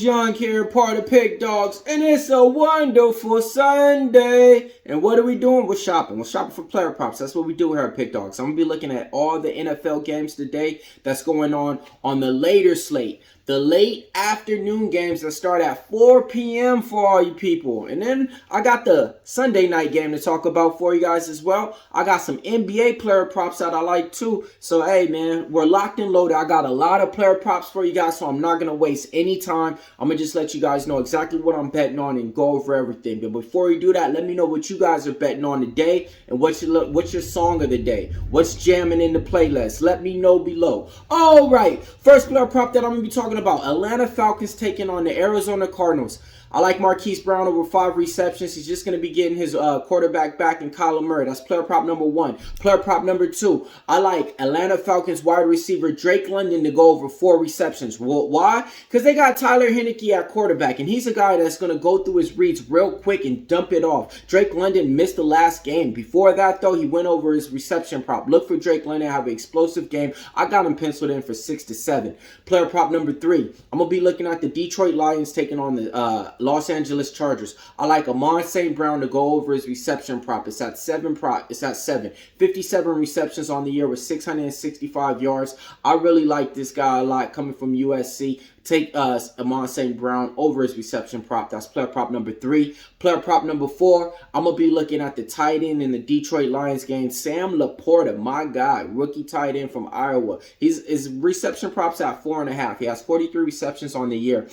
Young here, part of Pick Dawgz, and it's a wonderful Sunday. And what are we doing? We're shopping. We're shopping for player props. That's what we do here at Pick Dawgz. I'm going to be looking at all the NFL games today that's going on the later slate. The late afternoon games that start at 4 p.m. for all you people. And then I got the Sunday night game to talk about for you guys as well. I got some NBA player props that I like too. So, hey, man, we're locked and loaded. I got a lot of player props for you guys, so I'm not going to waste any time. I'm going to just let you guys know exactly what I'm betting on and go over everything. But before you do that, let me know what you guys are betting on today and what's your song of the day. What's jamming in the playlist? Let me know below. All right, first player prop that I'm going to be talking about, Atlanta Falcons taking on the Arizona Cardinals. I like Marquise Brown over 5 receptions. He's just going to be getting his quarterback back in Kyler Murray. That's player prop number 1. Player prop number 2, I like Atlanta Falcons wide receiver Drake London to go over 4 receptions. Well, why? Because they got Tyler Handicapper at quarterback, and he's a guy that's going to go through his reads real quick and dump it off. Drake London missed the last game. Before that, though, he went over his reception prop. Look for Drake London to have an explosive game. I got him penciled in for 6 to 7. Player prop number 3, I'm going to be looking at the Detroit Lions taking on the Los Angeles Chargers. I like Amon St. Brown to go over his reception prop. It's at 7 prop. It's at 7. 57 receptions on the year with 665 yards. I really like this guy a lot coming from USC. Take Amon St. Brown over his reception prop. That's player prop number 3. Player prop number 4, I'm going to be looking at the tight end in the Detroit Lions game, Sam Laporta, my guy, rookie tight end from Iowa. His reception prop's at 4.5. He has 43 receptions on the year.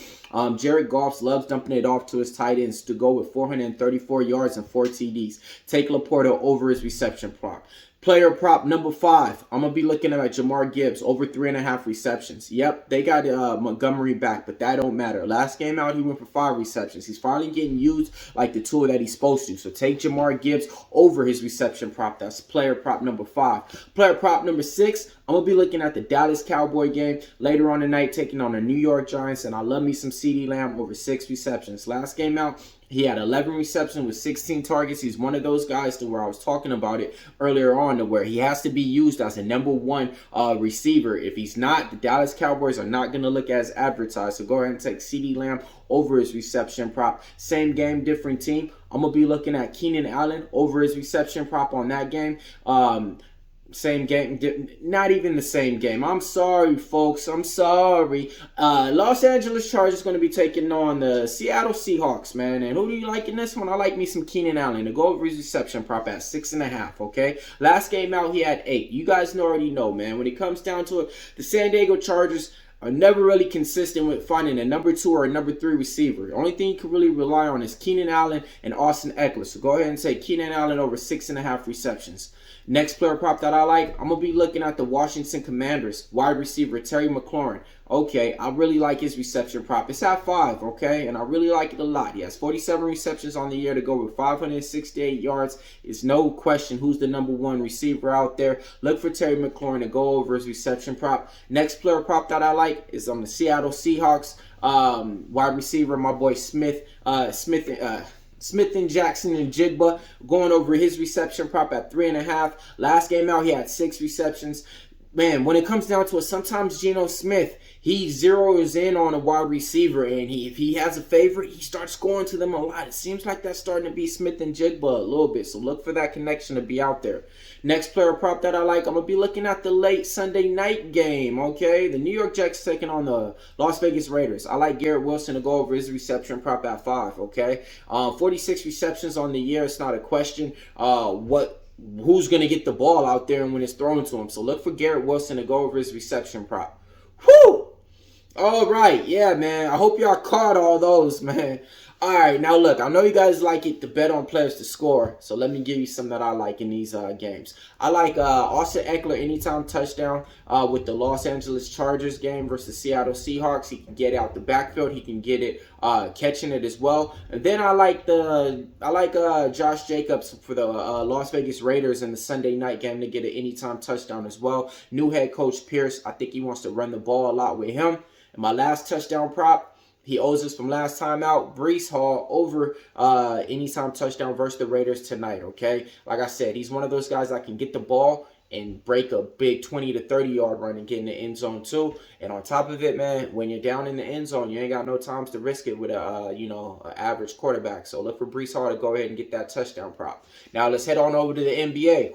Jared Goff loves dumping it off to his tight ends to go with 434 yards and 4 TDs. Take Laporta over his reception prop. Player prop number 5, I'm going to be looking at Jamar Gibbs over 3.5 receptions. Yep, they got Montgomery back, but that don't matter. Last game out, he went for 5 receptions. He's finally getting used like the tool that he's supposed to. So take Jamar Gibbs over his reception prop. That's player prop number 5. Player prop number 6, I'm going to be looking at the Dallas Cowboy game later on tonight, taking on the New York Giants, and I love me some CeeDee Lamb over 6 receptions. Last game out, he had 11 receptions with 16 targets. He's one of those guys to where I was talking about it earlier on, to where he has to be used as a number 1 receiver. If he's not, the Dallas Cowboys are not going to look as advertised. So go ahead and take CeeDee Lamb over his reception prop. Same game, different team. I'm going to be looking at Keenan Allen over his reception prop on that game. Same game, not even the same game. I'm sorry, folks. I'm sorry. Los Angeles Chargers going to be taking on the Seattle Seahawks, man. And who do you like in this one? I like me some Keenan Allen to go over his reception prop at 6.5, okay? Last game out, he had 8. You guys already know, man. When it comes down to it, the San Diego Chargers are never really consistent with finding a number 2 or a number 3 receiver. The only thing you can really rely on is Keenan Allen and Austin Eckler. So go ahead and say Keenan Allen over 6.5 receptions. Next player prop that I like, I'm going to be looking at the Washington Commanders wide receiver Terry McLaurin. Okay, I really like his reception prop. It's at 5, okay, and I really like it a lot. He has 47 receptions on the year to go with 568 yards. It's no question who's the number 1 receiver out there. Look for Terry McLaurin to go over his reception prop. Next player prop that I like is on the Seattle Seahawks wide receiver, my boy Smith and Jackson and Jigba going over his reception prop at 3.5. Last game out, he had 6 receptions. Man, when it comes down to it, sometimes Geno Smith, he zeroes in on a wide receiver, and if he has a favorite, he starts scoring to them a lot. It seems like that's starting to be Smith and Jigba a little bit, so look for that connection to be out there. Next player prop that I like, I'm going to be looking at the late Sunday night game, okay? The New York Jets taking on the Las Vegas Raiders. I like Garrett Wilson to go over his reception prop at 5, okay? 46 receptions on the year, it's not a question. Who's going to get the ball out there and when it's thrown to him. So look for Garrett Wilson to go over his reception prop. Whew! All right. Yeah, man. I hope y'all caught all those, man. All right. Now, look, I know you guys like it to bet on players to score. So let me give you some that I like in these games. I like Austin Eckler anytime touchdown with the Los Angeles Chargers game versus Seattle Seahawks. He can get out the backfield. He can get it catching it as well. And then I like Josh Jacobs for the Las Vegas Raiders in the Sunday night game to get an anytime touchdown as well. New head coach Pierce, I think he wants to run the ball a lot with him. And my last touchdown prop, he owes us from last time out, Breece Hall over anytime touchdown versus the Raiders tonight, okay? Like I said, he's one of those guys that can get the ball and break a big 20 to 30 yard run and get in the end zone too. And on top of it, man, when you're down in the end zone, you ain't got no times to risk it with a an average quarterback. So look for Breece Hall to go ahead and get that touchdown prop. Now let's head on over to the NBA.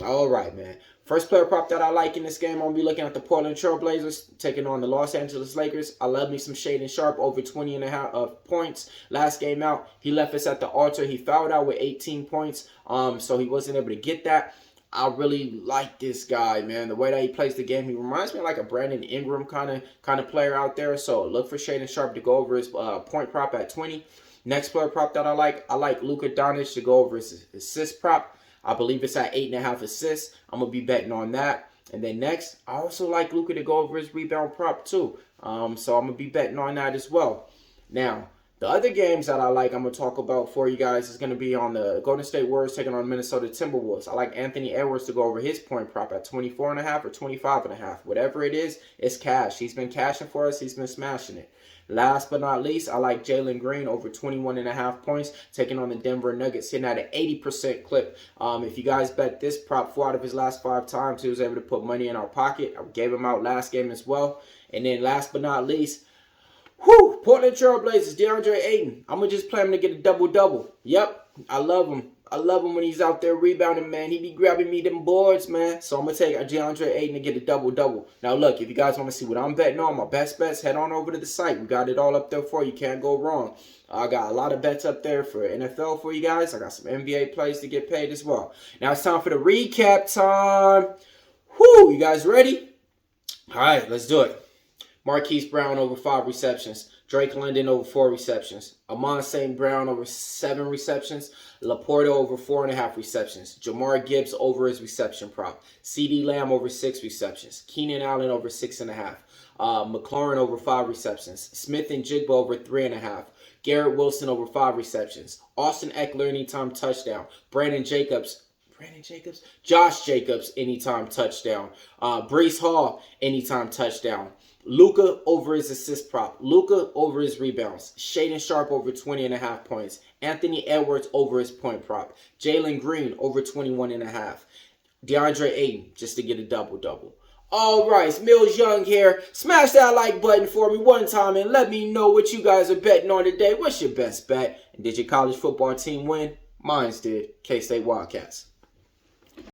All right, man. First player prop that I like in this game, I'm going to be looking at the Portland Trail Blazers taking on the Los Angeles Lakers. I love me some Shaden Sharp over 20.5 points. Last game out, he left us at the altar. He fouled out with 18 points, so he wasn't able to get that. I really like this guy, man. The way that he plays the game, he reminds me of like a Brandon Ingram kind of player out there. So look for Shaden Sharp to go over his point prop at 20. Next player prop that I like Luka Doncic to go over his assist prop. I believe it's at 8.5 assists. I'm going to be betting on that. And then next, I also like Luka to go over his rebound prop too. So I'm going to be betting on that as well. Now, the other games that I like, I'm going to talk about for you guys is going to be on the Golden State Warriors taking on Minnesota Timberwolves. I like Anthony Edwards to go over his point prop at 24.5 or 25.5. Whatever it is, it's cash. He's been cashing for us. He's been smashing it. Last but not least, I like Jalen Green over 21.5 points, taking on the Denver Nuggets, hitting at an 80% clip. If you guys bet this prop 4 out of his last 5 times, he was able to put money in our pocket. I gave him out last game as well. And then last but not least, Portland Trail Blazers, DeAndre Ayton. I'm going to just play him to get a double-double. Yep, I love him. I love him when he's out there rebounding, man. He be grabbing me them boards, man. So I'm going to take DeAndre Ayton to get a double-double. Now, look, if you guys want to see what I'm betting on, my best bets, head on over to the site. We got it all up there for you. Can't go wrong. I got a lot of bets up there for NFL for you guys. I got some NBA plays to get paid as well. Now it's time for the recap time. You guys ready? All right, let's do it. Marquise Brown over 5 receptions. Drake London over 4 receptions. Amon St. Brown over 7 receptions. Laporta over 4.5 receptions. Jamar Gibbs over his reception prop. CeeDee Lamb over 6 receptions. Keenan Allen over 6.5. McLaurin over 5 receptions. Smith and Jigba over 3.5. Garrett Wilson over 5 receptions. Austin Eckler anytime touchdown. Josh Jacobs anytime touchdown. Breece Hall anytime touchdown. Luka over his assist prop. Luka over his rebounds. Shaden Sharp over 20.5 points. Anthony Edwards over his point prop. Jalen Green over 21.5. DeAndre Ayton just to get a double-double. All right, it's Millz Young here. Smash that like button for me one time and let me know what you guys are betting on today. What's your best bet? And did your college football team win? Mine did. K-State Wildcats.